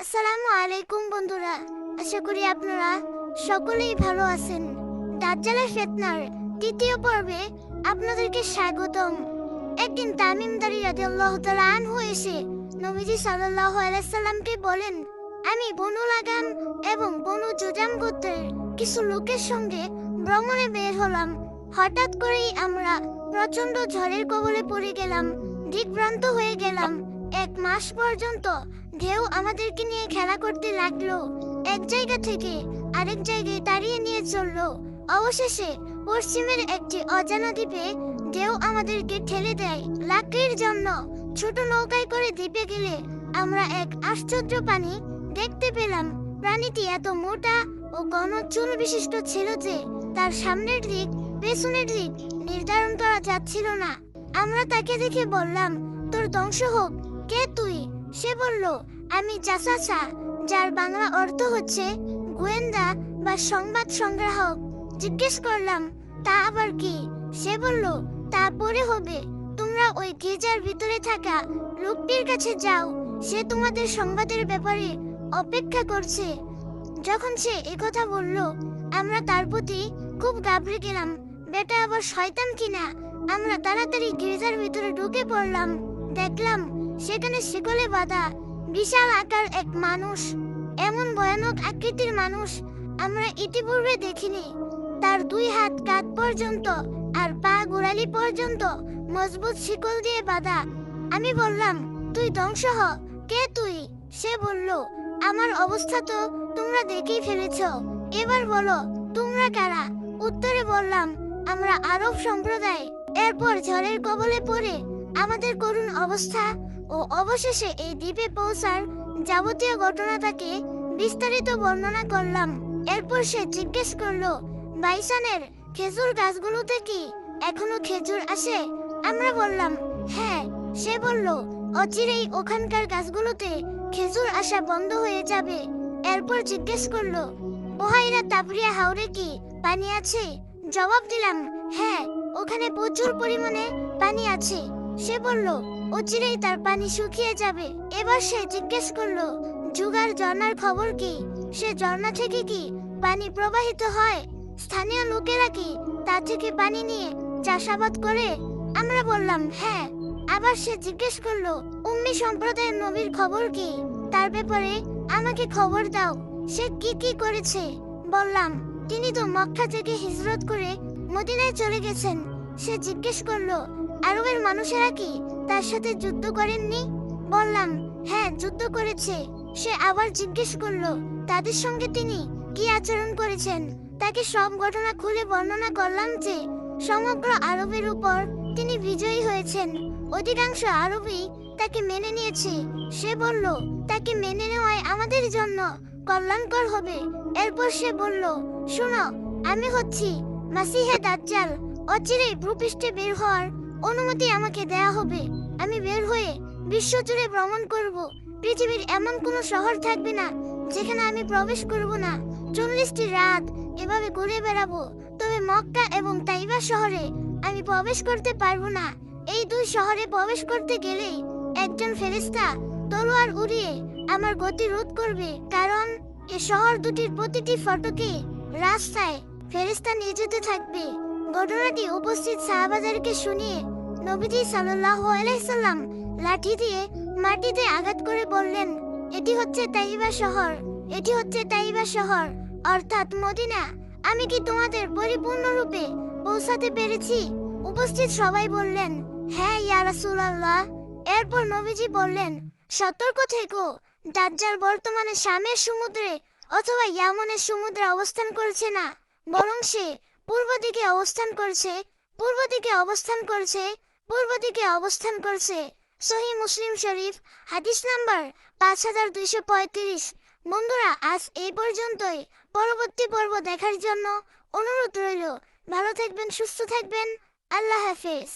আসসালামু আলাইকুম বন্ধুরা, আশা করি আপনারা সকলেই ভালো আছেন। দাজ্জালের ফিতনার তৃতীয় পর্বে আপনাদেরকে স্বাগতম। একদিন তামিম দারি রাদিয়াল্লাহু তাআলা আনহু এসে নবীজি সাল্লাল্লাহু আলাইহি সাল্লামকে বলেন, আমি বনু লাগাম এবং বনু জুজাম গোত্রের কিছু লোকের সঙ্গে ভ্রমণে বের হলাম। হঠাৎ করেই আমরা প্রচন্ড ঝড়ের কবলে পড়ে গেলাম, দিকভ্রান্ত হয়ে গেলাম। 1 মাস পর্যন্ত ঢেউ আমাদেরকে নিয়ে খেলা করতে লাগলো, এক জায়গা থেকে আরেক জায়গায় তাড়িয়ে নিয়ে চললো। অবশেষে পশ্চিমের একটি অজানা দ্বীপে ঢেউ আমাদেরকে ঠেলে দেয়। লাকড়ির জন্য ছোট নৌকায় করে দ্বীপে গেলে আমরা এক আশ্চর্য প্রাণী দেখতে পেলাম। প্রাণীটি এত মোটা ও ঘন চুল বিশিষ্ট ছিল যে তার সামনের দিক পেছনের দিক নির্ধারণ করা যাচ্ছিল না। আমরা তাকে দেখে বললাম, তোর ধ্বংস হোক, কে তুই? সে বলল, আমি জাসাসা, যার বাংলা অর্থ হচ্ছে গোয়েন্দা বা সংবাদ সংগ্রাহক। জিজ্ঞেস করলাম, তা আবার কি? সে বলল, তা পরে হবে। তোমরা ওই গির্জার ভিতরে থাকা লোকটির কাছে যাও, সে তোমাদের সংবাদের ব্যাপারে অপেক্ষা করছে। যখন সে একথা বলল, আমরা তার প্রতি খুব ঘাবড়ে গেলাম, বেটা আবার শয়তান কিনা। আমরা তাড়াতাড়ি গির্জার ভিতরে ঢুকে পড়লাম। দেখলাম সেখানে শিকলে বাঁধা বিশাল আকার এক মানুষ। এমন ভয়ানক আকৃতির মানুষ আমরা ইতিপূর্বে দেখিনি। তার 2 হাত কাঁধ পর্যন্ত আর পা গোড়ালি পর্যন্ত মজবুত শিকল দিয়ে বাঁধা। আমি বললাম, তুই ধ্বংস হ, কে তুই? সে বলল, আমার অবস্থা তো তোমরা দেখেই ফেলেছ, এবার বলো তোমরা কারা? উত্তরে বললাম, আমরা আরব সম্প্রদায়। এরপর ঝড়ের কবলে পড়ে আমাদের করুণ অবস্থা ও অবশেষে এই দ্বীপে পৌঁছার যাবতীয় ঘটনা তাকে বিস্তারিত বর্ণনা করলাম। এরপর সে জিজ্ঞেস করলো, বাইসানের খেজুর গাছগুলোতে কি এখনো খেজুর আসে? আমরা বললাম, হ্যাঁ। সে বলল, অচিরেই ওখানকার গাছগুলোতে খেজুর আসা বন্ধ হয়ে যাবে। এরপর জিজ্ঞেস করলো, বহাইরা তাবরিয়া হাওরে কি পানি আছে? জবাব দিলাম, হ্যাঁ, ওখানে প্রচুর পরিমাণে পানি আছে। সে বলল, অচিরেই তার পানি শুকিয়ে যাবে। এবার সে জিজ্ঞেস করলো, জুগার ঝর্ণার খবর কি? সে ঝর্ণা থেকে কি পানি প্রবাহিত হয়? স্থানীয় লোকেরা কি তা থেকে পানি নিয়ে চাষাবাদ করে? আমরা বললাম, হ্যাঁ। আবার সে জিজ্ঞেস করলো, উম্মি সম্প্রদায়ের নবীর খবর কি? তার ব্যাপারে আমাকে খবর দাও, সে কি কি করেছে? বললাম, তিনি তো মক্কা থেকে হিজরত করে মদিনায় চলে গেছেন। সে জিজ্ঞেস করলো, আরবের মানুষেরা কি তার সাথে যুদ্ধ করেননি? বললাম, হ্যাঁ, যুদ্ধ করেছে। সে আবার জিজ্ঞেস করলো, তাদের সঙ্গে তিনি কি আচরণ করেছেন? তাকে সব ঘটনা খুলে বর্ণনা করলাম যে সমগ্র আরবের উপর তিনি বিজয়ী হয়েছেন। অধিকাংশ আরবই তাকে মেনে নিয়েছে। সে বলল, তাকে মেনে নেওয়াই আমাদের জন্য কল্যাণকর হবে। এরপর সে বলল, শোনো, আমি হচ্ছি মাসিহে দাজ্জাল। অচিরেই ভূপৃষ্ঠে বের হওয়ার অনুমতি আমাকে দেয়া হবে। আমি বের হয়ে বিশ্বজুড়ে ভ্রমণ করব। পৃথিবীর এমন কোনো শহর থাকবে না যেখানে আমি প্রবেশ করব না। 40টি রাত এভাবে ঘুরে বেড়াবো, তবে মক্কা এবং তাইবা শহরে আমি প্রবেশ করতে পারবো না। এই 2 শহরে প্রবেশ করতে গেলেই একজন ফেরেশতা তলোয়ার উড়িয়ে আমার গতি রোধ করবে, কারণ এই শহর দুটির প্রতিটি ফটকে রাস্তায় ফেরেশতা নিয়ে যেতে থাকবে। ঘটনাটি উপস্থিত সাহাবাদেরকে শুনিয়ে নবীজি সাল্লাল্লাহু আলাইহি সাল্লাম লাঠি দিয়ে মাটিতে আঘাত করে বললেন, এটি হচ্ছে তাইবা শহর, এটি হচ্ছে তাইবা শহর, অর্থাৎ মদিনা। আমি কি তোমাদের পরিপূর্ণরূপে পৌঁছাতে পেরেছি? উপস্থিত সবাই বললেন, হ্যাঁ ইয়া রাসূলুল্লাহ। এরপর নবীজি বললেন, সতর্ক থেকো, দাজ্জাল বর্তমানে শামের সমুদ্রে অথবা ইয়ামনের সমুদ্রে অবস্থান করছে না, বরং সে পূর্ব দিকে অবস্থান করছে, পূর্ব দিকে অবস্থান করছে, পূর্ব দিকে অবস্থান করছে। সহিহ মুসলিম শরীফ, হাদিস নাম্বার 5235। বন্ধুরা, আজ এই পর্যন্তই। পরবর্তী পর্ব দেখার জন্য অনুরোধ রইল। ভালো থাকবেন, সুস্থ থাকবেন। আল্লাহ হাফেজ।